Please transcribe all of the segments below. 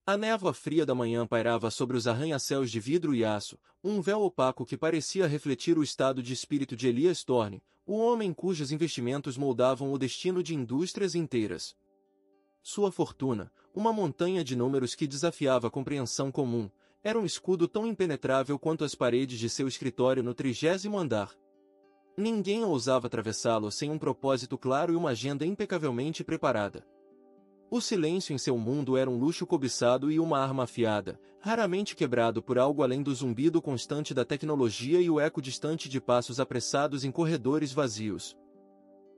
A névoa fria da manhã pairava sobre os arranha-céus de vidro e aço, um véu opaco que parecia refletir o estado de espírito de Elias Thorne, o homem cujos investimentos moldavam o destino de indústrias inteiras. Sua fortuna, uma montanha de números que desafiava a compreensão comum, era um escudo tão impenetrável quanto as paredes de seu escritório no 30º andar. Ninguém ousava atravessá-lo sem um propósito claro e uma agenda impecavelmente preparada. O silêncio em seu mundo era um luxo cobiçado e uma arma afiada, raramente quebrado por algo além do zumbido constante da tecnologia e o eco distante de passos apressados em corredores vazios.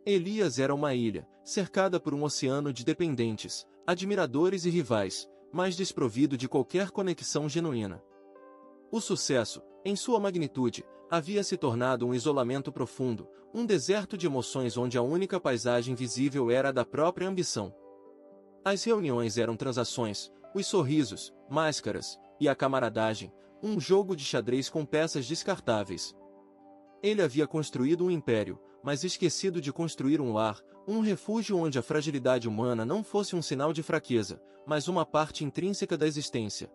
Elias era uma ilha, cercada por um oceano de dependentes, admiradores e rivais, mas desprovido de qualquer conexão genuína. O sucesso, em sua magnitude, havia se tornado um isolamento profundo, um deserto de emoções onde a única paisagem visível era a da própria ambição. As reuniões eram transações, os sorrisos, máscaras, e a camaradagem, um jogo de xadrez com peças descartáveis. Ele havia construído um império, mas esquecido de construir um lar, um refúgio onde a fragilidade humana não fosse um sinal de fraqueza, mas uma parte intrínseca da existência.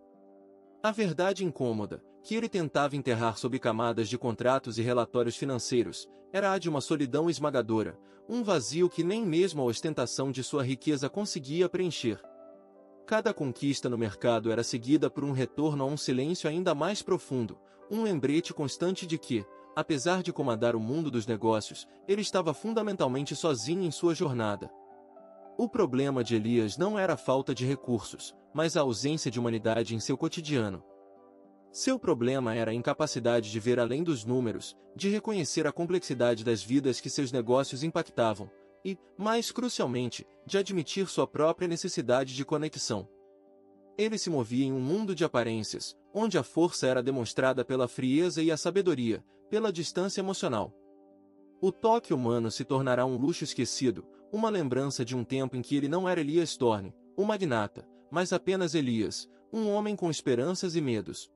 A verdade incômoda, que ele tentava enterrar sob camadas de contratos e relatórios financeiros, era a de uma solidão esmagadora, um vazio que nem mesmo a ostentação de sua riqueza conseguia preencher. Cada conquista no mercado era seguida por um retorno a um silêncio ainda mais profundo, um lembrete constante de que, apesar de comandar o mundo dos negócios, ele estava fundamentalmente sozinho em sua jornada. O problema de Elias não era a falta de recursos, mas a ausência de humanidade em seu cotidiano. Seu problema era a incapacidade de ver além dos números, de reconhecer a complexidade das vidas que seus negócios impactavam, e, mais crucialmente, de admitir sua própria necessidade de conexão. Ele se movia em um mundo de aparências, onde a força era demonstrada pela frieza e a sabedoria, pela distância emocional. O toque humano se tornará um luxo esquecido, uma lembrança de um tempo em que ele não era Elias Thorne, o magnata, mas apenas Elias, um homem com esperanças e medos.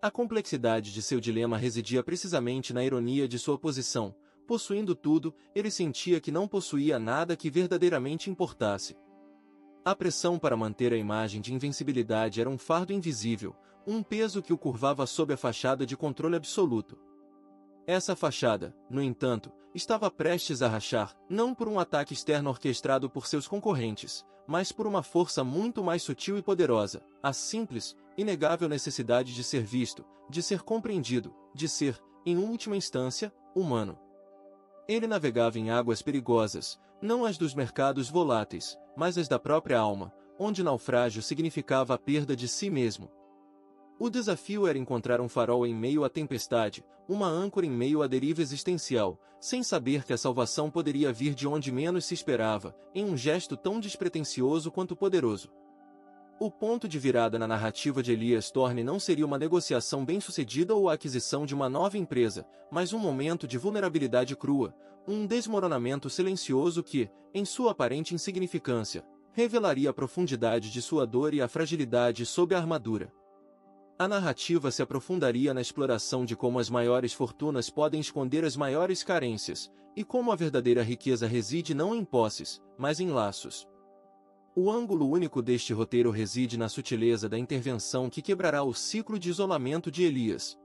A complexidade de seu dilema residia precisamente na ironia de sua posição. Possuindo tudo, ele sentia que não possuía nada que verdadeiramente importasse. A pressão para manter a imagem de invencibilidade era um fardo invisível, um peso que o curvava sob a fachada de controle absoluto. Essa fachada, no entanto, estava prestes a rachar, não por um ataque externo orquestrado por seus concorrentes, mas por uma força muito mais sutil e poderosa, a simples, inegável necessidade de ser visto, de ser compreendido, de ser, em última instância, humano. Ele navegava em águas perigosas, não as dos mercados voláteis, mas as da própria alma, onde naufrágio significava a perda de si mesmo. O desafio era encontrar um farol em meio à tempestade, uma âncora em meio à deriva existencial, sem saber que a salvação poderia vir de onde menos se esperava, em um gesto tão despretensioso quanto poderoso. O ponto de virada na narrativa de Elias Thorne não seria uma negociação bem-sucedida ou a aquisição de uma nova empresa, mas um momento de vulnerabilidade crua, um desmoronamento silencioso que, em sua aparente insignificância, revelaria a profundidade de sua dor e a fragilidade sob a armadura. A narrativa se aprofundaria na exploração de como as maiores fortunas podem esconder as maiores carências, e como a verdadeira riqueza reside não em posses, mas em laços. O ângulo único deste roteiro reside na sutileza da intervenção que quebrará o ciclo de isolamento de Elias.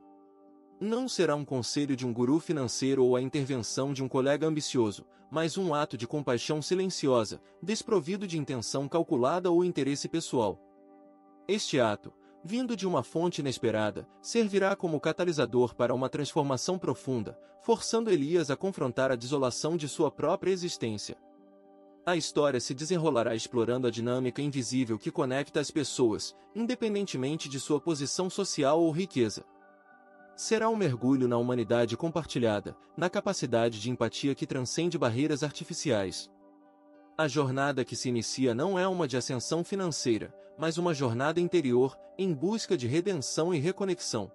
Não será um conselho de um guru financeiro ou a intervenção de um colega ambicioso, mas um ato de compaixão silenciosa, desprovido de intenção calculada ou interesse pessoal. Este ato, vindo de uma fonte inesperada, servirá como catalisador para uma transformação profunda, forçando Elias a confrontar a desolação de sua própria existência. A história se desenrolará explorando a dinâmica invisível que conecta as pessoas, independentemente de sua posição social ou riqueza. Será um mergulho na humanidade compartilhada, na capacidade de empatia que transcende barreiras artificiais. A jornada que se inicia não é uma de ascensão financeira, mas uma jornada interior, em busca de redenção e reconexão.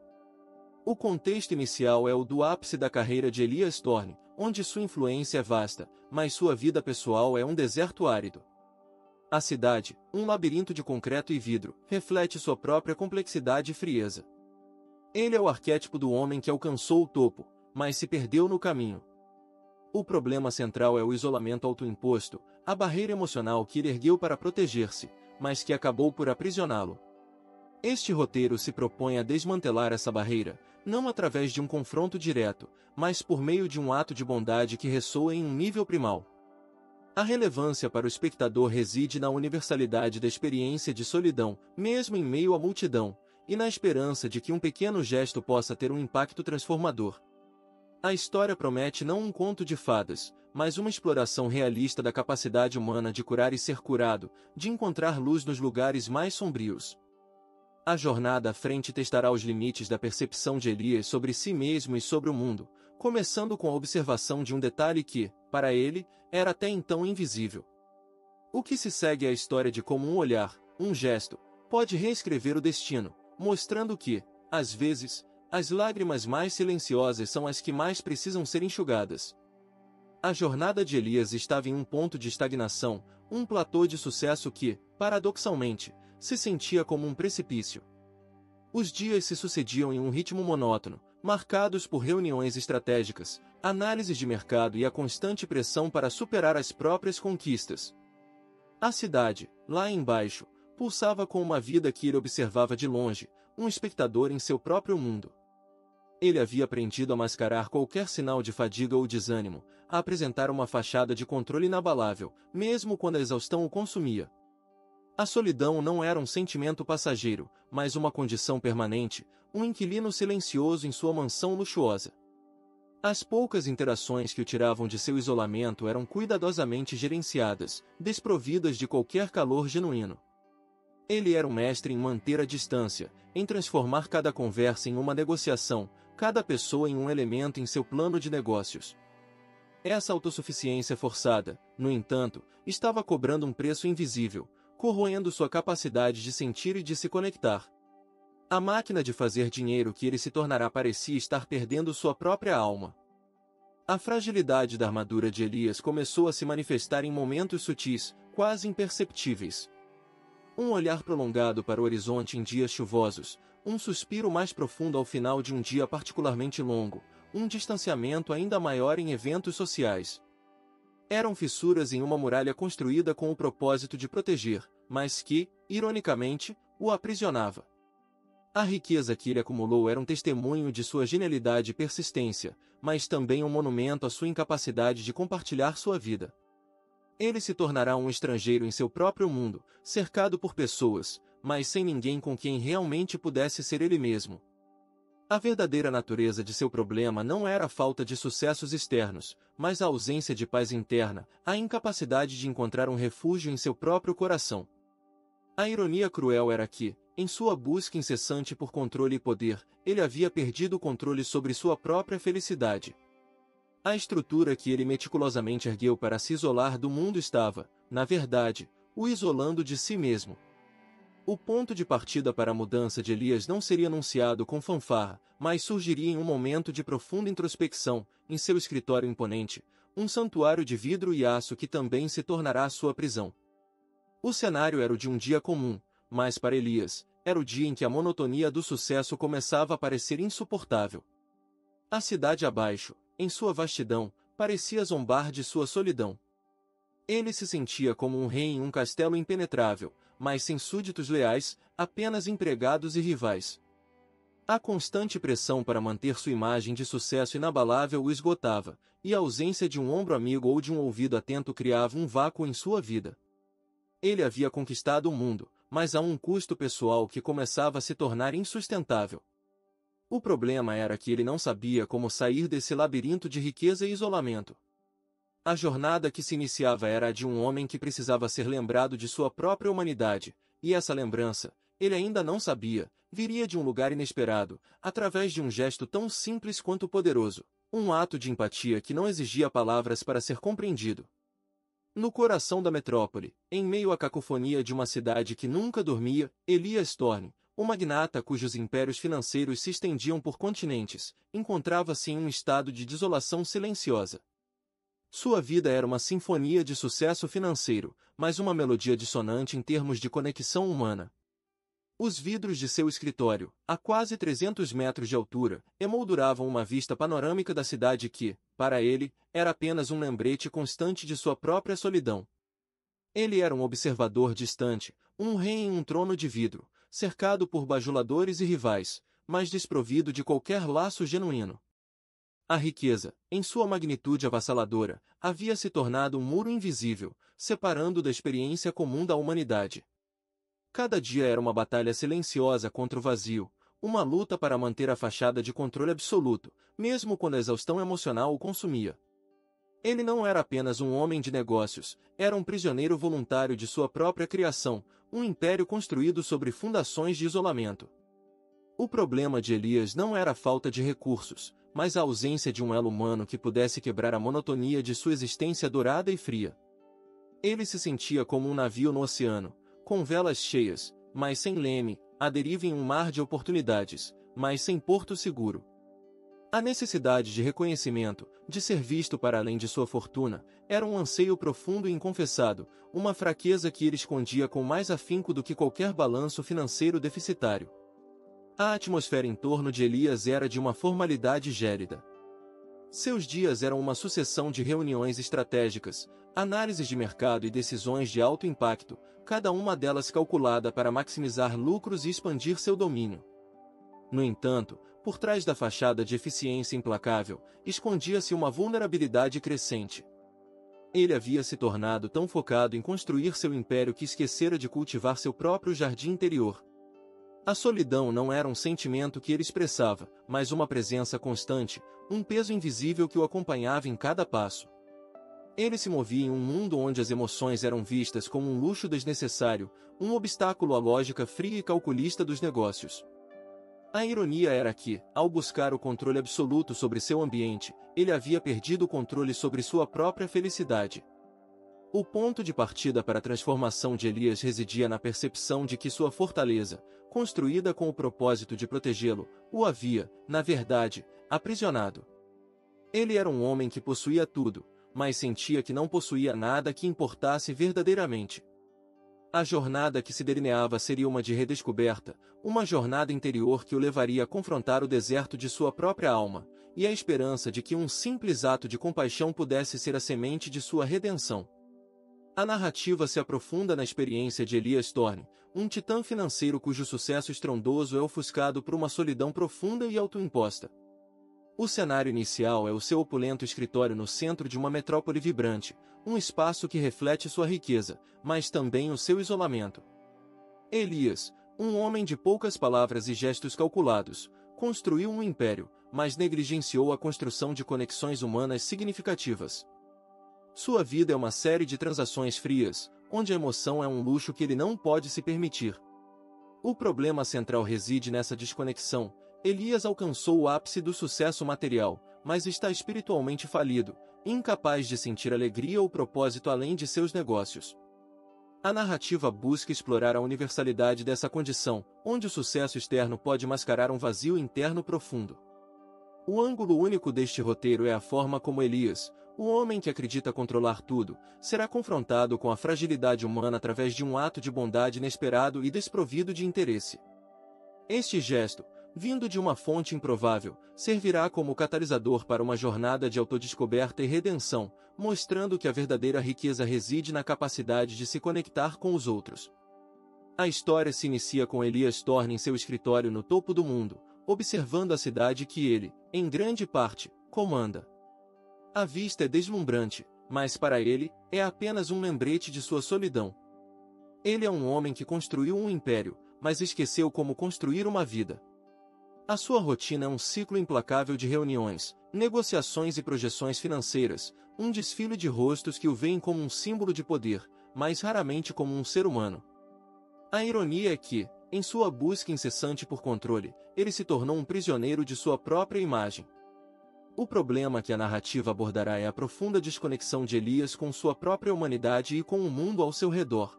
O contexto inicial é o do ápice da carreira de Elias Thorne, onde sua influência é vasta, mas sua vida pessoal é um deserto árido. A cidade, um labirinto de concreto e vidro, reflete sua própria complexidade e frieza. Ele é o arquétipo do homem que alcançou o topo, mas se perdeu no caminho. O problema central é o isolamento autoimposto, a barreira emocional que ele ergueu para proteger-se, mas que acabou por aprisioná-lo. Este roteiro se propõe a desmantelar essa barreira, não através de um confronto direto, mas por meio de um ato de bondade que ressoa em um nível primal. A relevância para o espectador reside na universalidade da experiência de solidão, mesmo em meio à multidão, e na esperança de que um pequeno gesto possa ter um impacto transformador. A história promete não um conto de fadas, mas uma exploração realista da capacidade humana de curar e ser curado, de encontrar luz nos lugares mais sombrios. A jornada à frente testará os limites da percepção de Elias sobre si mesmo e sobre o mundo, começando com a observação de um detalhe que, para ele, era até então invisível. O que se segue é a história de como um olhar, um gesto, pode reescrever o destino, mostrando que, às vezes, as lágrimas mais silenciosas são as que mais precisam ser enxugadas. A jornada de Elias estava em um ponto de estagnação, um platô de sucesso que, paradoxalmente, se sentia como um precipício. Os dias se sucediam em um ritmo monótono, marcados por reuniões estratégicas, análises de mercado e a constante pressão para superar as próprias conquistas. A cidade, lá embaixo, pulsava com uma vida que ele observava de longe, um espectador em seu próprio mundo. Ele havia aprendido a mascarar qualquer sinal de fadiga ou desânimo, a apresentar uma fachada de controle inabalável, mesmo quando a exaustão o consumia. A solidão não era um sentimento passageiro, mas uma condição permanente, um inquilino silencioso em sua mansão luxuosa. As poucas interações que o tiravam de seu isolamento eram cuidadosamente gerenciadas, desprovidas de qualquer calor genuíno. Ele era um mestre em manter a distância, em transformar cada conversa em uma negociação, cada pessoa em um elemento em seu plano de negócios. Essa autossuficiência forçada, no entanto, estava cobrando um preço invisível, corroendo sua capacidade de sentir e de se conectar. A máquina de fazer dinheiro que ele se tornará parecia estar perdendo sua própria alma. A fragilidade da armadura de Elias começou a se manifestar em momentos sutis, quase imperceptíveis. Um olhar prolongado para o horizonte em dias chuvosos, um suspiro mais profundo ao final de um dia particularmente longo, um distanciamento ainda maior em eventos sociais. Eram fissuras em uma muralha construída com o propósito de proteger, mas que, ironicamente, o aprisionava. A riqueza que ele acumulou era um testemunho de sua genialidade e persistência, mas também um monumento à sua incapacidade de compartilhar sua vida. Ele se tornará um estrangeiro em seu próprio mundo, cercado por pessoas, mas sem ninguém com quem realmente pudesse ser ele mesmo. A verdadeira natureza de seu problema não era a falta de sucessos externos, mas a ausência de paz interna, a incapacidade de encontrar um refúgio em seu próprio coração. A ironia cruel era que, em sua busca incessante por controle e poder, ele havia perdido o controle sobre sua própria felicidade. A estrutura que ele meticulosamente ergueu para se isolar do mundo estava, na verdade, o isolando de si mesmo. O ponto de partida para a mudança de Elias não seria anunciado com fanfarra, mas surgiria em um momento de profunda introspecção, em seu escritório imponente, um santuário de vidro e aço que também se tornará sua prisão. O cenário era o de um dia comum, mas para Elias, era o dia em que a monotonia do sucesso começava a parecer insuportável. A cidade abaixo, em sua vastidão, parecia zombar de sua solidão. Ele se sentia como um rei em um castelo impenetrável, mas sem súditos leais, apenas empregados e rivais. A constante pressão para manter sua imagem de sucesso inabalável o esgotava, e a ausência de um ombro amigo ou de um ouvido atento criava um vácuo em sua vida. Ele havia conquistado o mundo, mas a um custo pessoal que começava a se tornar insustentável. O problema era que ele não sabia como sair desse labirinto de riqueza e isolamento. A jornada que se iniciava era a de um homem que precisava ser lembrado de sua própria humanidade, e essa lembrança, ele ainda não sabia, viria de um lugar inesperado, através de um gesto tão simples quanto poderoso, um ato de empatia que não exigia palavras para ser compreendido. No coração da metrópole, em meio à cacofonia de uma cidade que nunca dormia, Elias Thorne, o magnata cujos impérios financeiros se estendiam por continentes, encontrava-se em um estado de desolação silenciosa. Sua vida era uma sinfonia de sucesso financeiro, mas uma melodia dissonante em termos de conexão humana. Os vidros de seu escritório, a quase 300 metros de altura, emolduravam uma vista panorâmica da cidade que, para ele, era apenas um lembrete constante de sua própria solidão. Ele era um observador distante, um rei em um trono de vidro, cercado por bajuladores e rivais, mas desprovido de qualquer laço genuíno. A riqueza, em sua magnitude avassaladora, havia se tornado um muro invisível, separando da experiência comum da humanidade. Cada dia era uma batalha silenciosa contra o vazio, uma luta para manter a fachada de controle absoluto, mesmo quando a exaustão emocional o consumia. Ele não era apenas um homem de negócios, era um prisioneiro voluntário de sua própria criação, um império construído sobre fundações de isolamento. O problema de Elias não era a falta de recursos, mas a ausência de um elo humano que pudesse quebrar a monotonia de sua existência dourada e fria. Ele se sentia como um navio no oceano, com velas cheias, mas sem leme, à deriva em um mar de oportunidades, mas sem porto seguro. A necessidade de reconhecimento, de ser visto para além de sua fortuna, era um anseio profundo e inconfessado, uma fraqueza que ele escondia com mais afinco do que qualquer balanço financeiro deficitário. A atmosfera em torno de Elias era de uma formalidade gélida. Seus dias eram uma sucessão de reuniões estratégicas, análises de mercado e decisões de alto impacto, cada uma delas calculada para maximizar lucros e expandir seu domínio. No entanto, por trás da fachada de eficiência implacável, escondia-se uma vulnerabilidade crescente. Ele havia se tornado tão focado em construir seu império que esquecera de cultivar seu próprio jardim interior. A solidão não era um sentimento que ele expressava, mas uma presença constante, um peso invisível que o acompanhava em cada passo. Ele se movia em um mundo onde as emoções eram vistas como um luxo desnecessário, um obstáculo à lógica fria e calculista dos negócios. A ironia era que, ao buscar o controle absoluto sobre seu ambiente, ele havia perdido o controle sobre sua própria felicidade. O ponto de partida para a transformação de Elias residia na percepção de que sua fortaleza, construída com o propósito de protegê-lo, o havia, na verdade, aprisionado. Ele era um homem que possuía tudo, mas sentia que não possuía nada que importasse verdadeiramente. A jornada que se delineava seria uma de redescoberta, uma jornada interior que o levaria a confrontar o deserto de sua própria alma, e a esperança de que um simples ato de compaixão pudesse ser a semente de sua redenção. A narrativa se aprofunda na experiência de Elias Thorne, um titã financeiro cujo sucesso estrondoso é ofuscado por uma solidão profunda e autoimposta. O cenário inicial é o seu opulento escritório no centro de uma metrópole vibrante, um espaço que reflete sua riqueza, mas também o seu isolamento. Elias, um homem de poucas palavras e gestos calculados, construiu um império, mas negligenciou a construção de conexões humanas significativas. Sua vida é uma série de transações frias, onde a emoção é um luxo que ele não pode se permitir. O problema central reside nessa desconexão. Elias alcançou o ápice do sucesso material, mas está espiritualmente falido, incapaz de sentir alegria ou propósito além de seus negócios. A narrativa busca explorar a universalidade dessa condição, onde o sucesso externo pode mascarar um vazio interno profundo. O ângulo único deste roteiro é a forma como Elias, o homem que acredita controlar tudo, será confrontado com a fragilidade humana através de um ato de bondade inesperado e desprovido de interesse. Este gesto, vindo de uma fonte improvável, servirá como catalisador para uma jornada de autodescoberta e redenção, mostrando que a verdadeira riqueza reside na capacidade de se conectar com os outros. A história se inicia com Elias Thorne em seu escritório no topo do mundo, observando a cidade que ele, em grande parte, comanda. A vista é deslumbrante, mas para ele, é apenas um lembrete de sua solidão. Ele é um homem que construiu um império, mas esqueceu como construir uma vida. A sua rotina é um ciclo implacável de reuniões, negociações e projeções financeiras, um desfile de rostos que o veem como um símbolo de poder, mas raramente como um ser humano. A ironia é que, em sua busca incessante por controle, ele se tornou um prisioneiro de sua própria imagem. O problema que a narrativa abordará é a profunda desconexão de Elias com sua própria humanidade e com o mundo ao seu redor.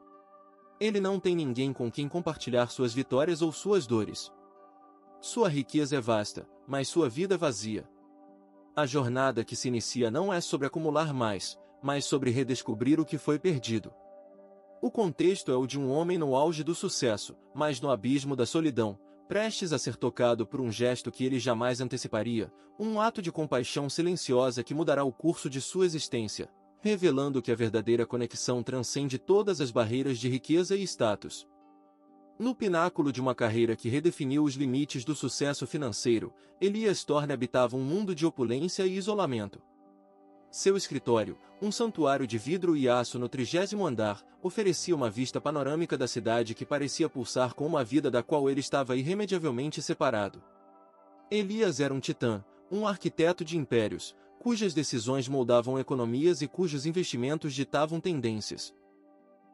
Ele não tem ninguém com quem compartilhar suas vitórias ou suas dores. Sua riqueza é vasta, mas sua vida é vazia. A jornada que se inicia não é sobre acumular mais, mas sobre redescobrir o que foi perdido. O contexto é o de um homem no auge do sucesso, mas no abismo da solidão, prestes a ser tocado por um gesto que ele jamais anteciparia, um ato de compaixão silenciosa que mudará o curso de sua existência. revelando que a verdadeira conexão transcende todas as barreiras de riqueza e status. No pináculo de uma carreira que redefiniu os limites do sucesso financeiro, Elias Thorne habitava um mundo de opulência e isolamento. Seu escritório, um santuário de vidro e aço no 30º andar, oferecia uma vista panorâmica da cidade que parecia pulsar com uma vida da qual ele estava irremediavelmente separado. Elias era um titã, um arquiteto de impérios, cujas decisões moldavam economias e cujos investimentos ditavam tendências.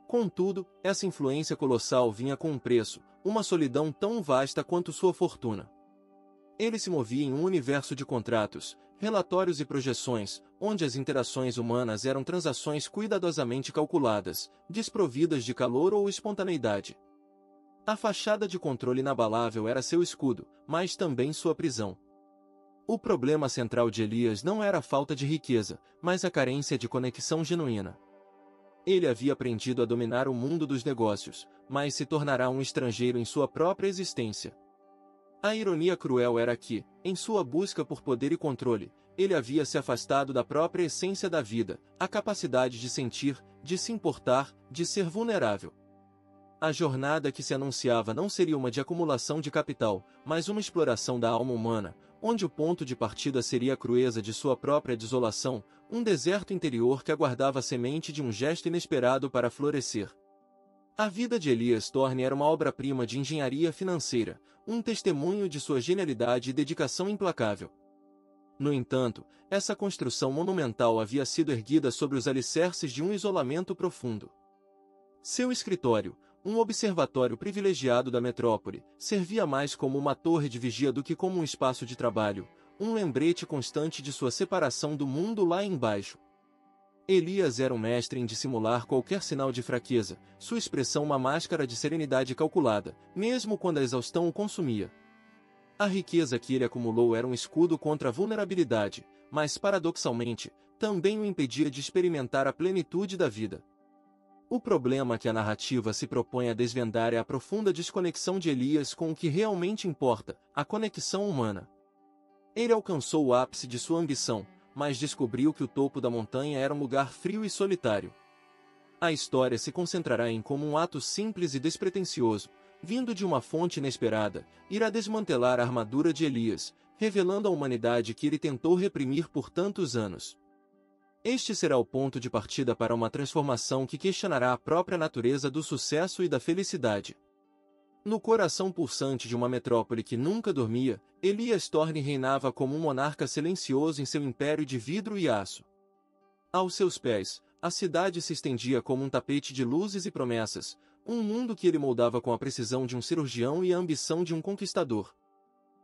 Contudo, essa influência colossal vinha com um preço, uma solidão tão vasta quanto sua fortuna. Ele se movia em um universo de contratos, relatórios e projeções, onde as interações humanas eram transações cuidadosamente calculadas, desprovidas de calor ou espontaneidade. A fachada de controle inabalável era seu escudo, mas também sua prisão. O problema central de Elias não era a falta de riqueza, mas a carência de conexão genuína. Ele havia aprendido a dominar o mundo dos negócios, mas se tornará um estrangeiro em sua própria existência. A ironia cruel era que, em sua busca por poder e controle, ele havia se afastado da própria essência da vida, a capacidade de sentir, de se importar, de ser vulnerável. A jornada que se anunciava não seria uma de acumulação de capital, mas uma exploração da alma humana, onde o ponto de partida seria a crueza de sua própria desolação, um deserto interior que aguardava a semente de um gesto inesperado para florescer. A vida de Elias Thorne era uma obra-prima de engenharia financeira, um testemunho de sua genialidade e dedicação implacável. No entanto, essa construção monumental havia sido erguida sobre os alicerces de um isolamento profundo. Seu escritório, um observatório privilegiado da metrópole, servia mais como uma torre de vigia do que como um espaço de trabalho, um lembrete constante de sua separação do mundo lá embaixo. Elias era um mestre em dissimular qualquer sinal de fraqueza, sua expressão uma máscara de serenidade calculada, mesmo quando a exaustão o consumia. A riqueza que ele acumulou era um escudo contra a vulnerabilidade, mas paradoxalmente, também o impedia de experimentar a plenitude da vida. O problema que a narrativa se propõe a desvendar é a profunda desconexão de Elias com o que realmente importa, a conexão humana. Ele alcançou o ápice de sua ambição, mas descobriu que o topo da montanha era um lugar frio e solitário. A história se concentrará em como um ato simples e despretensioso, vindo de uma fonte inesperada, irá desmantelar a armadura de Elias, revelando a humanidade que ele tentou reprimir por tantos anos. Este será o ponto de partida para uma transformação que questionará a própria natureza do sucesso e da felicidade. No coração pulsante de uma metrópole que nunca dormia, Elias Thorne reinava como um monarca silencioso em seu império de vidro e aço. Aos seus pés, a cidade se estendia como um tapete de luzes e promessas, um mundo que ele moldava com a precisão de um cirurgião e a ambição de um conquistador.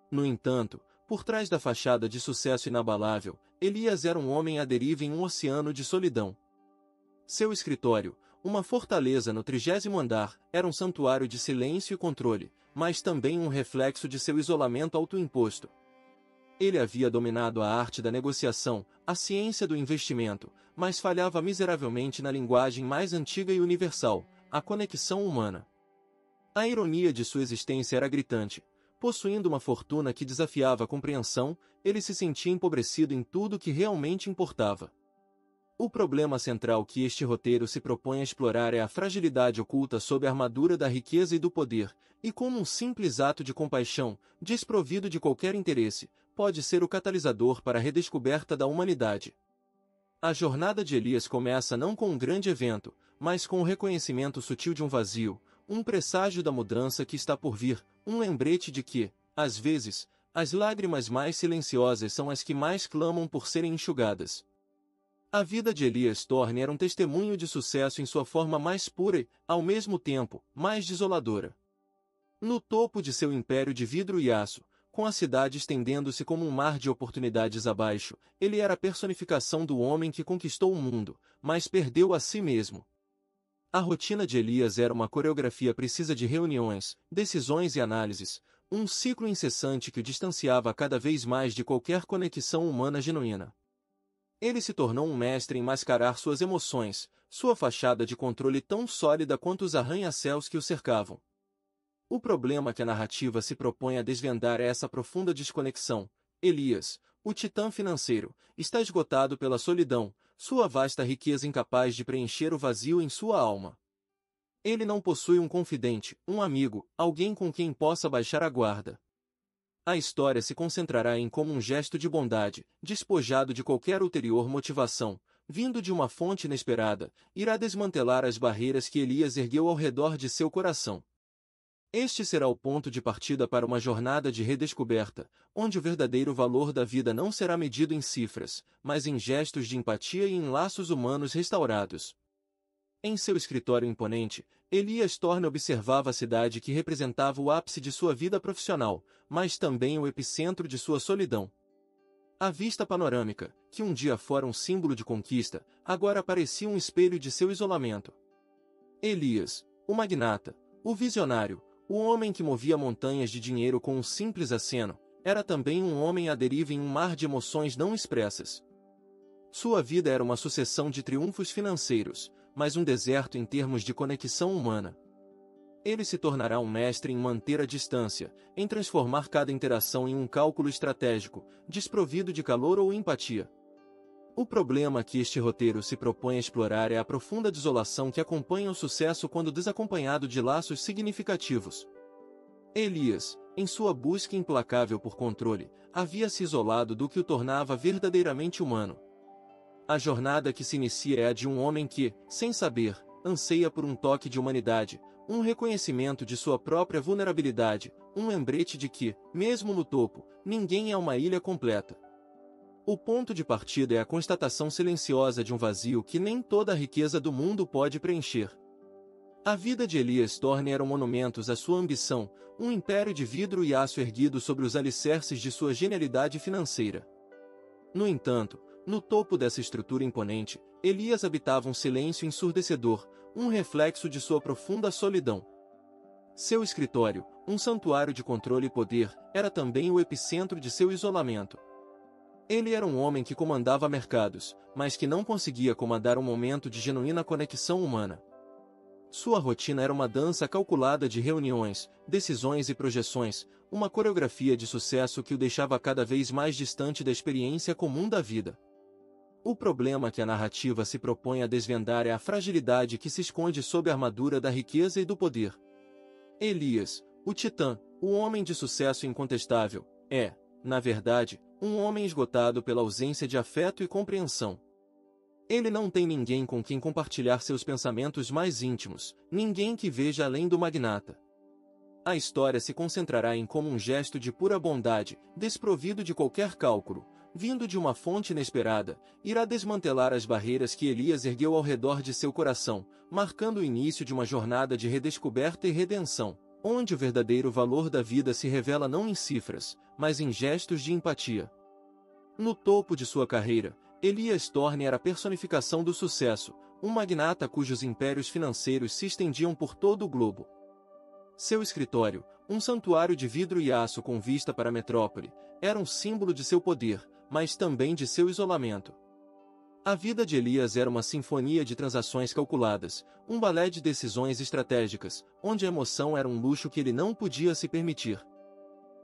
No entanto, por trás da fachada de sucesso inabalável, Elias era um homem à deriva em um oceano de solidão. Seu escritório, uma fortaleza no 30º andar, era um santuário de silêncio e controle, mas também um reflexo de seu isolamento autoimposto. Ele havia dominado a arte da negociação, a ciência do investimento, mas falhava miseravelmente na linguagem mais antiga e universal, a conexão humana. A ironia de sua existência era gritante. Possuindo uma fortuna que desafiava a compreensão, ele se sentia empobrecido em tudo que realmente importava. O problema central que este roteiro se propõe a explorar é a fragilidade oculta sob a armadura da riqueza e do poder, e como um simples ato de compaixão, desprovido de qualquer interesse, pode ser o catalisador para a redescoberta da humanidade. A jornada de Elias começa não com um grande evento, mas com o reconhecimento sutil de um vazio, um presságio da mudança que está por vir, um lembrete de que, às vezes, as lágrimas mais silenciosas são as que mais clamam por serem enxugadas. A vida de Elias Thorne era um testemunho de sucesso em sua forma mais pura e, ao mesmo tempo, mais desoladora. No topo de seu império de vidro e aço, com a cidade estendendo-se como um mar de oportunidades abaixo, ele era a personificação do homem que conquistou o mundo, mas perdeu a si mesmo. A rotina de Elias era uma coreografia precisa de reuniões, decisões e análises, um ciclo incessante que o distanciava cada vez mais de qualquer conexão humana genuína. Ele se tornou um mestre em mascarar suas emoções, sua fachada de controle tão sólida quanto os arranha-céus que o cercavam. O problema que a narrativa se propõe a desvendar é essa profunda desconexão. Elias, o titã financeiro, está esgotado pela solidão, sua vasta riqueza incapaz de preencher o vazio em sua alma. Ele não possui um confidente, um amigo, alguém com quem possa baixar a guarda. A história se concentrará em como um gesto de bondade, despojado de qualquer ulterior motivação, vindo de uma fonte inesperada, irá desmantelar as barreiras que Elias ergueu ao redor de seu coração. Este será o ponto de partida para uma jornada de redescoberta, onde o verdadeiro valor da vida não será medido em cifras, mas em gestos de empatia e em laços humanos restaurados. Em seu escritório imponente, Elias Thorne observava a cidade que representava o ápice de sua vida profissional, mas também o epicentro de sua solidão. A vista panorâmica, que um dia fora um símbolo de conquista, agora parecia um espelho de seu isolamento. Elias, o magnata, o visionário, o homem que movia montanhas de dinheiro com um simples aceno, era também um homem à deriva em um mar de emoções não expressas. Sua vida era uma sucessão de triunfos financeiros, mas um deserto em termos de conexão humana. Ele se tornará um mestre em manter a distância, em transformar cada interação em um cálculo estratégico, desprovido de calor ou empatia. O problema que este roteiro se propõe a explorar é a profunda desolação que acompanha o sucesso quando desacompanhado de laços significativos. Elias, em sua busca implacável por controle, havia se isolado do que o tornava verdadeiramente humano. A jornada que se inicia é a de um homem que, sem saber, anseia por um toque de humanidade, um reconhecimento de sua própria vulnerabilidade, um lembrete de que, mesmo no topo, ninguém é uma ilha completa. O ponto de partida é a constatação silenciosa de um vazio que nem toda a riqueza do mundo pode preencher. A vida de Elias Thorne eram monumentos à sua ambição, um império de vidro e aço erguido sobre os alicerces de sua genialidade financeira. No entanto, no topo dessa estrutura imponente, Elias habitava um silêncio ensurdecedor, um reflexo de sua profunda solidão. Seu escritório, um santuário de controle e poder, era também o epicentro de seu isolamento. Ele era um homem que comandava mercados, mas que não conseguia comandar um momento de genuína conexão humana. Sua rotina era uma dança calculada de reuniões, decisões e projeções, uma coreografia de sucesso que o deixava cada vez mais distante da experiência comum da vida. O problema que a narrativa se propõe a desvendar é a fragilidade que se esconde sob a armadura da riqueza e do poder. Elias, o titã, o homem de sucesso incontestável, é, na verdade, um homem esgotado pela ausência de afeto e compreensão. Ele não tem ninguém com quem compartilhar seus pensamentos mais íntimos, ninguém que veja além do magnata. A história se concentrará em como um gesto de pura bondade, desprovido de qualquer cálculo, vindo de uma fonte inesperada, irá desmantelar as barreiras que Elias ergueu ao redor de seu coração, marcando o início de uma jornada de redescoberta e redenção, onde o verdadeiro valor da vida se revela não em cifras, mas em gestos de empatia. No topo de sua carreira, Elias Thorne era a personificação do sucesso, um magnata cujos impérios financeiros se estendiam por todo o globo. Seu escritório, um santuário de vidro e aço com vista para a metrópole, era um símbolo de seu poder, mas também de seu isolamento. A vida de Elias era uma sinfonia de transações calculadas, um balé de decisões estratégicas, onde a emoção era um luxo que ele não podia se permitir.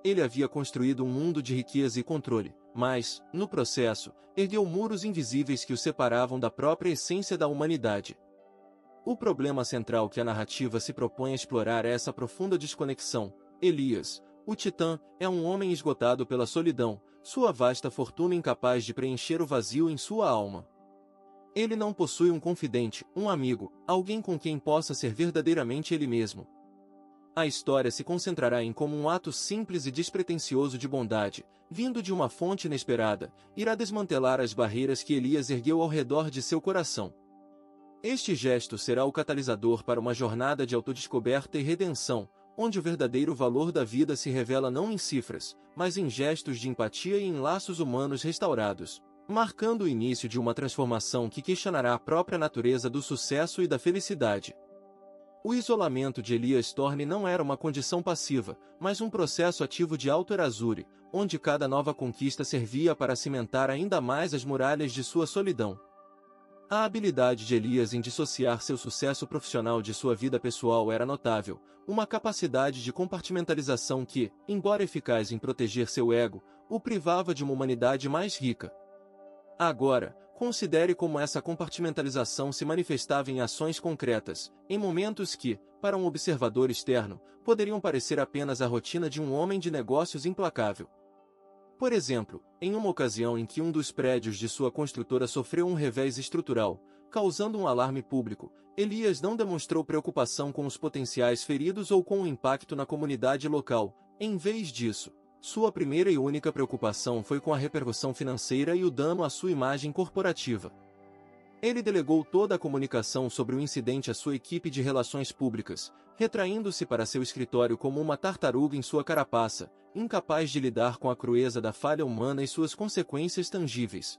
Ele havia construído um mundo de riqueza e controle, mas, no processo, ergueu muros invisíveis que o separavam da própria essência da humanidade. O problema central que a narrativa se propõe a explorar é essa profunda desconexão. Elias, o titã, é um homem esgotado pela solidão, sua vasta fortuna incapaz de preencher o vazio em sua alma. Ele não possui um confidente, um amigo, alguém com quem possa ser verdadeiramente ele mesmo. A história se concentrará em como um ato simples e despretensioso de bondade, vindo de uma fonte inesperada, irá desmantelar as barreiras que Elias ergueu ao redor de seu coração. Este gesto será o catalisador para uma jornada de autodescoberta e redenção, onde o verdadeiro valor da vida se revela não em cifras, mas em gestos de empatia e em laços humanos restaurados, marcando o início de uma transformação que questionará a própria natureza do sucesso e da felicidade. O isolamento de Elias Thorne não era uma condição passiva, mas um processo ativo de autoerasure, onde cada nova conquista servia para cimentar ainda mais as muralhas de sua solidão. A habilidade de Elias em dissociar seu sucesso profissional de sua vida pessoal era notável, uma capacidade de compartimentalização que, embora eficaz em proteger seu ego, o privava de uma humanidade mais rica. Agora, Considere como essa compartimentalização se manifestava em ações concretas, em momentos que, para um observador externo, poderiam parecer apenas a rotina de um homem de negócios implacável. Por exemplo, em uma ocasião em que um dos prédios de sua construtora sofreu um revés estrutural, causando um alarme público, Elias não demonstrou preocupação com os potenciais feridos ou com o impacto na comunidade local. Em vez disso, sua primeira e única preocupação foi com a repercussão financeira e o dano à sua imagem corporativa. Ele delegou toda a comunicação sobre o incidente à sua equipe de relações públicas, retraindo-se para seu escritório como uma tartaruga em sua carapaça, incapaz de lidar com a crueza da falha humana e suas consequências tangíveis.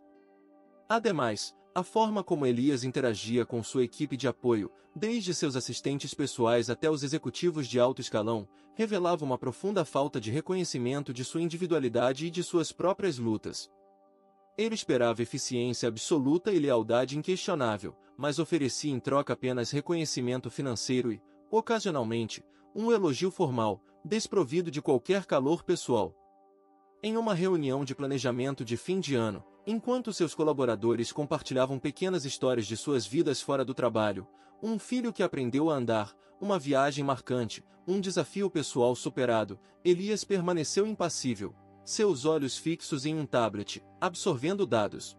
Ademais, a forma como Elias interagia com sua equipe de apoio, desde seus assistentes pessoais até os executivos de alto escalão, revelava uma profunda falta de reconhecimento de sua individualidade e de suas próprias lutas. Ele esperava eficiência absoluta e lealdade inquestionável, mas oferecia em troca apenas reconhecimento financeiro e, ocasionalmente, um elogio formal, desprovido de qualquer calor pessoal. Em uma reunião de planejamento de fim de ano, enquanto seus colaboradores compartilhavam pequenas histórias de suas vidas fora do trabalho, um filho que aprendeu a andar, uma viagem marcante, um desafio pessoal superado, Elias permaneceu impassível, seus olhos fixos em um tablet, absorvendo dados.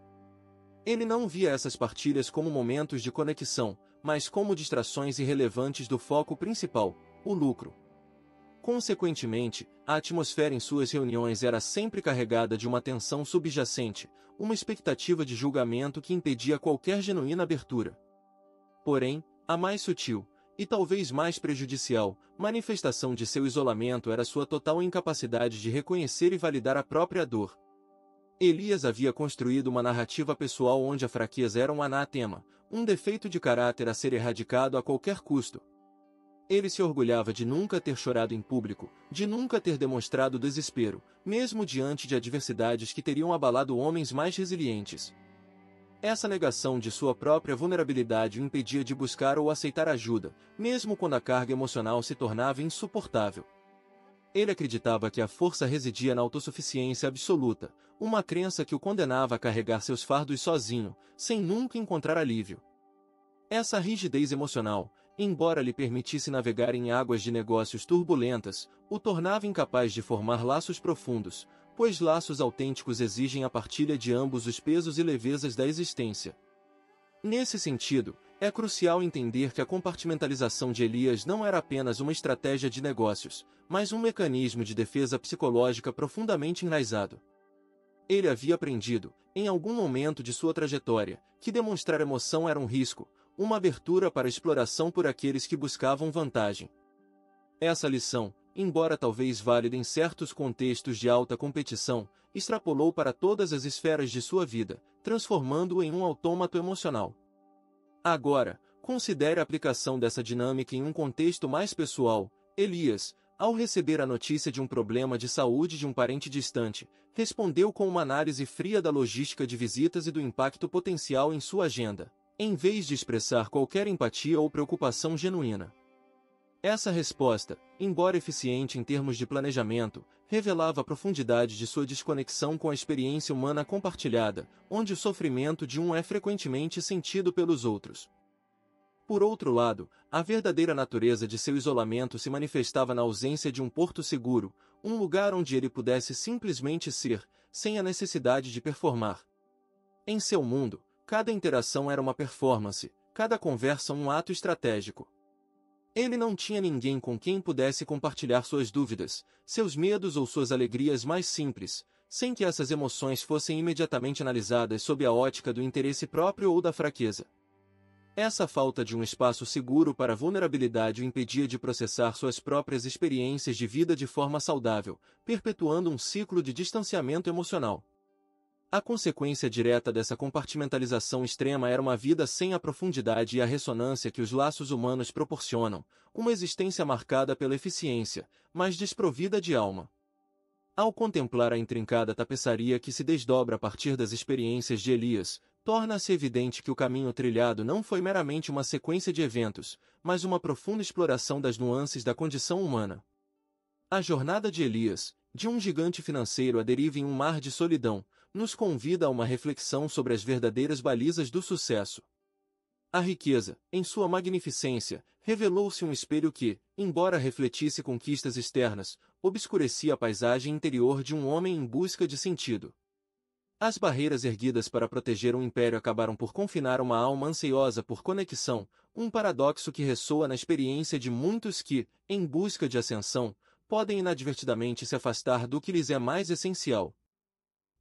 Ele não via essas partilhas como momentos de conexão, mas como distrações irrelevantes do foco principal, o lucro. Consequentemente, a atmosfera em suas reuniões era sempre carregada de uma tensão subjacente, uma expectativa de julgamento que impedia qualquer genuína abertura. Porém, a mais sutil, e talvez mais prejudicial, manifestação de seu isolamento era sua total incapacidade de reconhecer e validar a própria dor. Elias havia construído uma narrativa pessoal onde a fraqueza era um anátema, um defeito de caráter a ser erradicado a qualquer custo. Ele se orgulhava de nunca ter chorado em público, de nunca ter demonstrado desespero, mesmo diante de adversidades que teriam abalado homens mais resilientes. Essa negação de sua própria vulnerabilidade o impedia de buscar ou aceitar ajuda, mesmo quando a carga emocional se tornava insuportável. Ele acreditava que a força residia na autossuficiência absoluta, uma crença que o condenava a carregar seus fardos sozinho, sem nunca encontrar alívio. Essa rigidez emocional, embora lhe permitisse navegar em águas de negócios turbulentas, o tornava incapaz de formar laços profundos, pois laços autênticos exigem a partilha de ambos os pesos e levezas da existência. Nesse sentido, é crucial entender que a compartimentalização de Elias não era apenas uma estratégia de negócios, mas um mecanismo de defesa psicológica profundamente enraizado. Ele havia aprendido, em algum momento de sua trajetória, que demonstrar emoção era um risco, uma abertura para exploração por aqueles que buscavam vantagem. Essa lição, embora talvez válida em certos contextos de alta competição, extrapolou para todas as esferas de sua vida, transformando-o em um autômato emocional. Agora, considere a aplicação dessa dinâmica em um contexto mais pessoal. Elias, ao receber a notícia de um problema de saúde de um parente distante, respondeu com uma análise fria da logística de visitas e do impacto potencial em sua agenda, em vez de expressar qualquer empatia ou preocupação genuína. Essa resposta, embora eficiente em termos de planejamento, revelava a profundidade de sua desconexão com a experiência humana compartilhada, onde o sofrimento de um é frequentemente sentido pelos outros. Por outro lado, a verdadeira natureza de seu isolamento se manifestava na ausência de um porto seguro, um lugar onde ele pudesse simplesmente ser, sem a necessidade de performar. Em seu mundo, cada interação era uma performance, cada conversa um ato estratégico. Ele não tinha ninguém com quem pudesse compartilhar suas dúvidas, seus medos ou suas alegrias mais simples, sem que essas emoções fossem imediatamente analisadas sob a ótica do interesse próprio ou da fraqueza. Essa falta de um espaço seguro para a vulnerabilidade o impedia de processar suas próprias experiências de vida de forma saudável, perpetuando um ciclo de distanciamento emocional. A consequência direta dessa compartimentalização extrema era uma vida sem a profundidade e a ressonância que os laços humanos proporcionam, uma existência marcada pela eficiência, mas desprovida de alma. Ao contemplar a intrincada tapeçaria que se desdobra a partir das experiências de Elias, torna-se evidente que o caminho trilhado não foi meramente uma sequência de eventos, mas uma profunda exploração das nuances da condição humana. A jornada de Elias, de um gigante financeiro à deriva em um mar de solidão, nos convida a uma reflexão sobre as verdadeiras balizas do sucesso. A riqueza, em sua magnificência, revelou-se um espelho que, embora refletisse conquistas externas, obscurecia a paisagem interior de um homem em busca de sentido. As barreiras erguidas para proteger um império acabaram por confinar uma alma ansiosa por conexão, um paradoxo que ressoa na experiência de muitos que, em busca de ascensão, podem inadvertidamente se afastar do que lhes é mais essencial.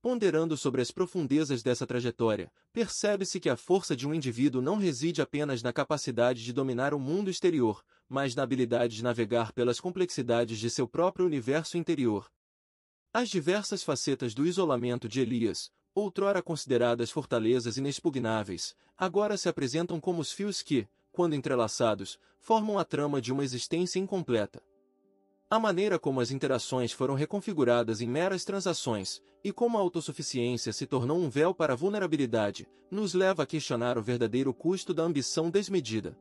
Ponderando sobre as profundezas dessa trajetória, percebe-se que a força de um indivíduo não reside apenas na capacidade de dominar o mundo exterior, mas na habilidade de navegar pelas complexidades de seu próprio universo interior. As diversas facetas do isolamento de Elias, outrora consideradas fortalezas inexpugnáveis, agora se apresentam como os fios que, quando entrelaçados, formam a trama de uma existência incompleta. A maneira como as interações foram reconfiguradas em meras transações, e como a autossuficiência se tornou um véu para a vulnerabilidade, nos leva a questionar o verdadeiro custo da ambição desmedida.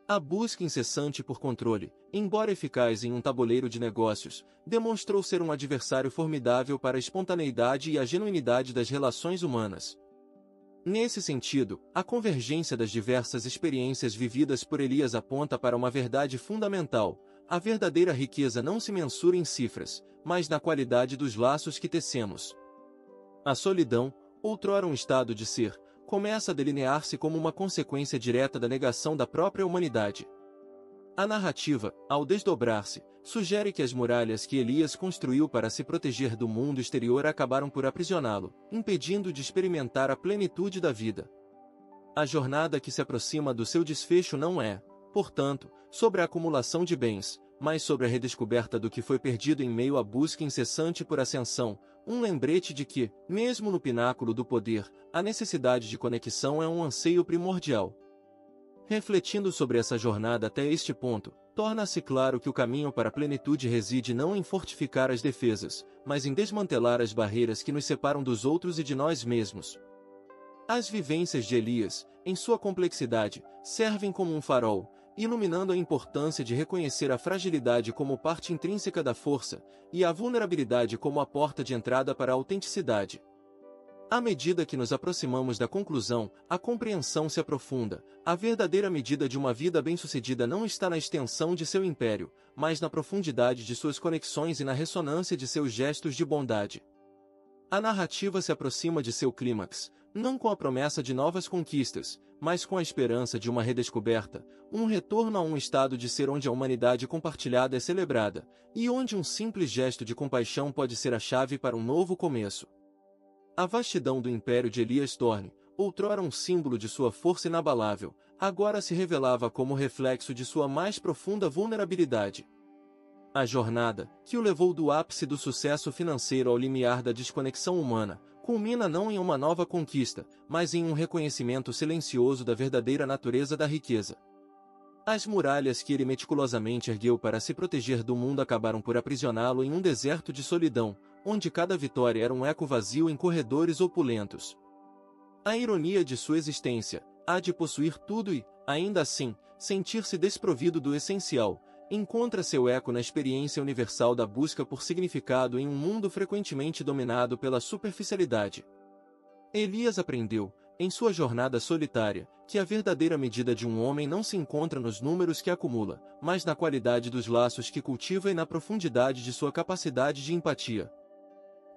A busca incessante por controle, embora eficaz em um tabuleiro de negócios, demonstrou ser um adversário formidável para a espontaneidade e a genuinidade das relações humanas. Nesse sentido, a convergência das diversas experiências vividas por Elias aponta para uma verdade fundamental: a verdadeira riqueza não se mensura em cifras, mas na qualidade dos laços que tecemos. A solidão, outrora um estado de ser, começa a delinear-se como uma consequência direta da negação da própria humanidade. A narrativa, ao desdobrar-se, sugere que as muralhas que Elias construiu para se proteger do mundo exterior acabaram por aprisioná-lo, impedindo de experimentar a plenitude da vida. A jornada que se aproxima do seu desfecho não é, portanto, sobre a acumulação de bens, mas sobre a redescoberta do que foi perdido em meio à busca incessante por ascensão, um lembrete de que, mesmo no pináculo do poder, a necessidade de conexão é um anseio primordial. Refletindo sobre essa jornada até este ponto, torna-se claro que o caminho para a plenitude reside não em fortificar as defesas, mas em desmantelar as barreiras que nos separam dos outros e de nós mesmos. As vivências de Elias, em sua complexidade, servem como um farol, iluminando a importância de reconhecer a fragilidade como parte intrínseca da força, e a vulnerabilidade como a porta de entrada para a autenticidade. À medida que nos aproximamos da conclusão, a compreensão se aprofunda. A verdadeira medida de uma vida bem-sucedida não está na extensão de seu império, mas na profundidade de suas conexões e na ressonância de seus gestos de bondade. A narrativa se aproxima de seu clímax, não com a promessa de novas conquistas, mas com a esperança de uma redescoberta, um retorno a um estado de ser onde a humanidade compartilhada é celebrada, e onde um simples gesto de compaixão pode ser a chave para um novo começo. A vastidão do império de Elias Thorne, outrora um símbolo de sua força inabalável, agora se revelava como reflexo de sua mais profunda vulnerabilidade. A jornada, que o levou do ápice do sucesso financeiro ao limiar da desconexão humana, culmina não em uma nova conquista, mas em um reconhecimento silencioso da verdadeira natureza da riqueza. As muralhas que ele meticulosamente ergueu para se proteger do mundo acabaram por aprisioná-lo em um deserto de solidão, onde cada vitória era um eco vazio em corredores opulentos. A ironia de sua existência, há de possuir tudo e, ainda assim, sentir-se desprovido do essencial, encontra seu eco na experiência universal da busca por significado em um mundo frequentemente dominado pela superficialidade. Elias aprendeu, em sua jornada solitária, que a verdadeira medida de um homem não se encontra nos números que acumula, mas na qualidade dos laços que cultiva e na profundidade de sua capacidade de empatia.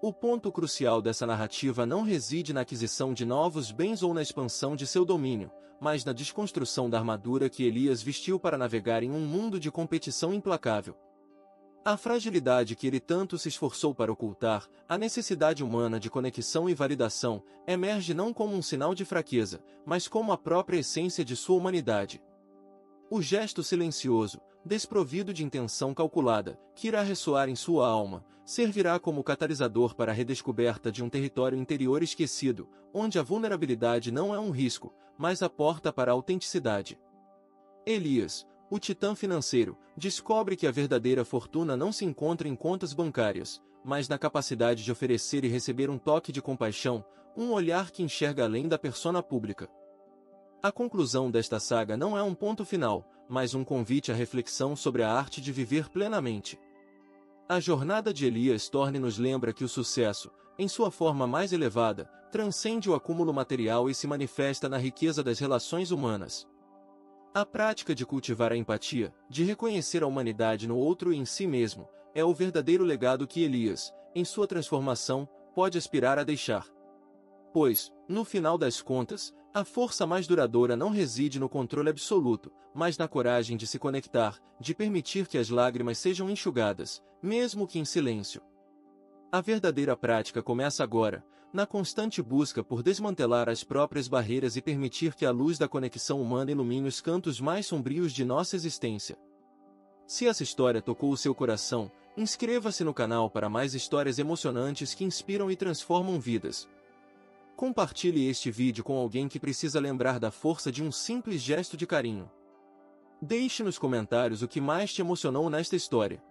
O ponto crucial dessa narrativa não reside na aquisição de novos bens ou na expansão de seu domínio, mas na desconstrução da armadura que Elias vestiu para navegar em um mundo de competição implacável. A fragilidade que ele tanto se esforçou para ocultar, a necessidade humana de conexão e validação, emerge não como um sinal de fraqueza, mas como a própria essência de sua humanidade. O gesto silencioso, desprovido de intenção calculada, que irá ressoar em sua alma, servirá como catalisador para a redescoberta de um território interior esquecido, onde a vulnerabilidade não é um risco, mas a porta para a autenticidade. Elias, o titã financeiro, descobre que a verdadeira fortuna não se encontra em contas bancárias, mas na capacidade de oferecer e receber um toque de compaixão, um olhar que enxerga além da persona pública. A conclusão desta saga não é um ponto final, mas um convite à reflexão sobre a arte de viver plenamente. A jornada de Elias Thorne nos lembra que o sucesso, em sua forma mais elevada, transcende o acúmulo material e se manifesta na riqueza das relações humanas. A prática de cultivar a empatia, de reconhecer a humanidade no outro e em si mesmo, é o verdadeiro legado que Elias, em sua transformação, pode aspirar a deixar. Pois, no final das contas, a força mais duradoura não reside no controle absoluto, mas na coragem de se conectar, de permitir que as lágrimas sejam enxugadas, mesmo que em silêncio. A verdadeira prática começa agora, na constante busca por desmantelar as próprias barreiras e permitir que a luz da conexão humana ilumine os cantos mais sombrios de nossa existência. Se essa história tocou o seu coração, inscreva-se no canal para mais histórias emocionantes que inspiram e transformam vidas. Compartilhe este vídeo com alguém que precisa lembrar da força de um simples gesto de carinho. Deixe nos comentários o que mais te emocionou nesta história.